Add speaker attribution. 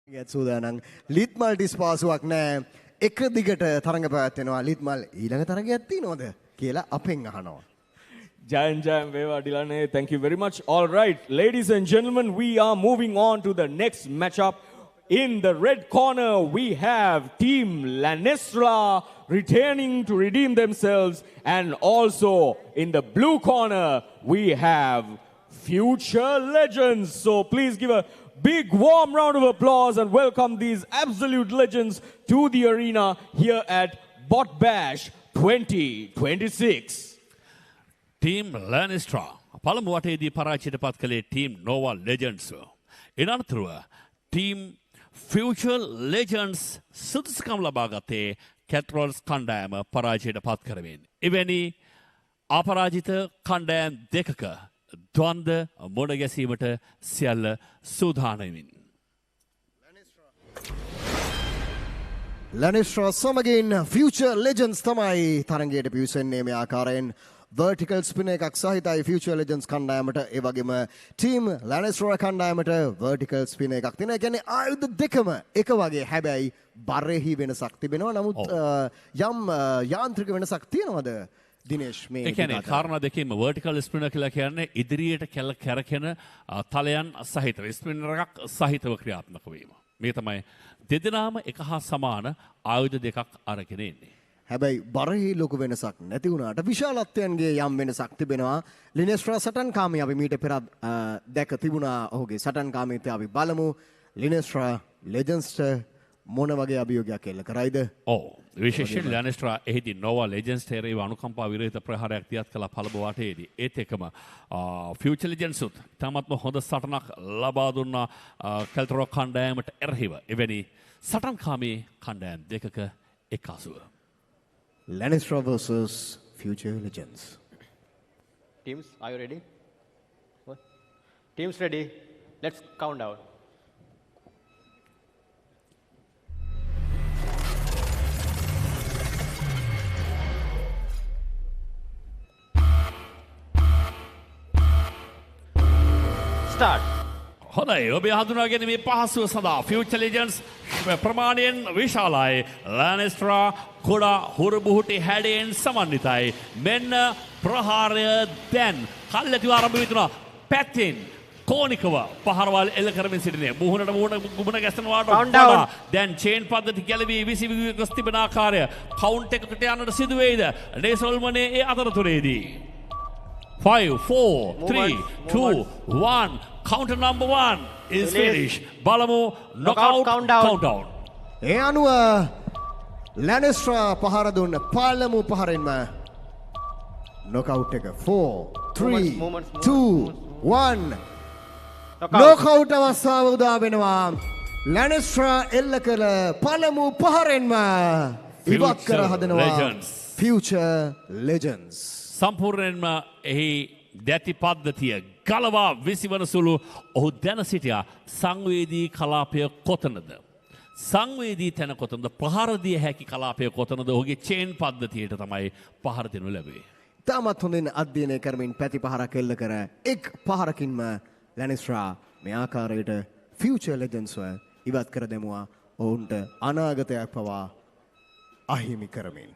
Speaker 1: සූදානම් ලිත්මල් ඩිස්පාසුවක් නෑ එක දිගට තරඟ පැවැත්වෙනවා ලිත්මල් ඊළඟ තරඟයක් තියෙනවද කියලා අපෙන් අහනවා.
Speaker 2: Jayan Veva Dilane, thank you very much. All right, ladies and gentlemen, we are moving on to the next matchup. In the red corner, we have Team Lanestra returning to redeem themselves. And also in the blue corner, we have Future Legends. So please give a big warm round of applause and welcome these absolute legends to the arena here at Bot Bash 2026.
Speaker 3: Team Lanestra පළමු වටේදී පරාජයට පත් කළේ Team Nova Legends. ඉන් අනතුරුව Team Future Legends සුදුසුකම් ලබා ගත්තේ Catrolls කණ්ඩායම පරාජයට පත් කරමින්. එවැනි අපරාජිත කණ්ඩායම් දෙකක ද්වන්ද මුණ ගැසීමට සියල්ල සූදානමින්.
Speaker 1: Lanestra සමගින් Future Legends තමයි තරඟයට පිවිසෙන්නේ මේ ආකාරයෙන්. vertical spin එකක් සහිතයි Future Legends කණ්ඩායමට ඒ වගේම team Lanestra කණ්ඩායමට vertical spin එකක් තියෙනවා. ඒ කියන්නේ ආයුධ දෙකම එක වගේ හැබැයි බරෙහි වෙනසක් තිබෙනවා. නමුත් යම් යාන්ත්‍රික වෙනසක් තියෙනවද දිනේෂ් මේ?
Speaker 3: ඒ කියන්නේ කාරණා දෙකේම vertical spinner කියලා කියන්නේ ඉදිරියට කැරකෙන තලයන් සහිතව ස්පින්නර් එකක් සහිතව ක්‍රියාත්මක වීම. මේ තමයි දෙදෙනාම එක හා සමාන ආයුධ දෙකක් අරගෙන ඉන්නේ.
Speaker 1: හැබැයි බරෙහි ලොකු වෙනසක් නැති වුණාට විශාලත්වයන්ගේ යම් වෙනසක් තිබෙනවා. ලිනෙස්ට්‍රා සටන්කාමී අපි මීට පෙර දැක තිබුණා ඔහුගේ සටන්කාමීත්වය අපි බලමු. ලිනෙස්ට්‍රා ලෙජන්ස්ට මොන වගේ අභියෝගයක් එල්ල කරයිද?
Speaker 3: ඔව් විශේෂයෙන් ලැනෙස්ට්‍රා එහිදී නෝවා ලෙජන්ඩ්ස් එරෙහිව අනුකම්පා විරහිත ප්‍රහාරයක් දියත් කළ පළමු වටේදී. ඒත් එකම ෆියුචර් ලෙජන්ඩ්ස් උත් තාමත්ම හොඳ සටනක් ලබා දුන්නා කැල්ටරෝ කණ්ඩායමට එරෙහිව. එවැනි සටන්කාමී කණ්ඩායම් දෙකක එක්කාසුව.
Speaker 1: Lanestra versus Future Legends.
Speaker 4: Teams, are you ready? What? Teams ready? Let's count down. Start.
Speaker 3: හොඳයි ඔබේ හඳුනා ගැනීමේ පහසුව සඳහා Future Legends ප්‍රමාණයෙන් විශාලයි. Lanestra කුඩා හුරුබුහුටි හැඩයෙන් සමන්විතයි. මෙන්න ප්‍රහාරය දැන් කල්ැතිව ආරම්භ වෙතුනා. පැතින් කෝනිකව පහරවල් එල්ල කරමින් සිටිනේ. මුහුණට මුහුණ ගැසෙනවාට වඩා දැන් චේන් පද්ධති ගැලවී විසිවි ගොස් තිබෙන ආකාරය කවුන්ට් එකකට යන්නට සිදු වෙයිද? නේසල්මනේ ඒ අතරතුරේදී 5 4 3 2 1 counter number 1 is finished. Balamu knockout countdown.
Speaker 1: ඒ අනුව Lanestra පහර දුන්න පළමු පහරෙන්ම knockout එක 4 3 2 1 knockout අවස්ථාව උදා වෙනවා. Lanestra එල්ල කළ පළමු පහරෙන්ම ඉවත් කර හදනවා Future Legends.
Speaker 3: සම්පූර්ණයෙන්ම එහි දැති පද්ධතිය ගලවා විසිවන සුළු ඔහු දැන සිටියා සංවේදී කලාපය කොතනද? සංවේදී තැන කොතනද? පහර දිය හැකි කලාපය කොතනද? ඔහුගේ චේන් පද්ධතියට තමයි පහර දෙනු ලැබුවේ.
Speaker 1: තාමත් හොඳින් අධ්‍යයනය කරමින් පැති පහරක් එල්ල කර එක් පහරකින්ම Lanestra මේ ආකාරයට Future Legendsව ඉවත් කර දෙමුවා. ඔවුන්ට අනාගතයක් පවා අහිමි කරමින්.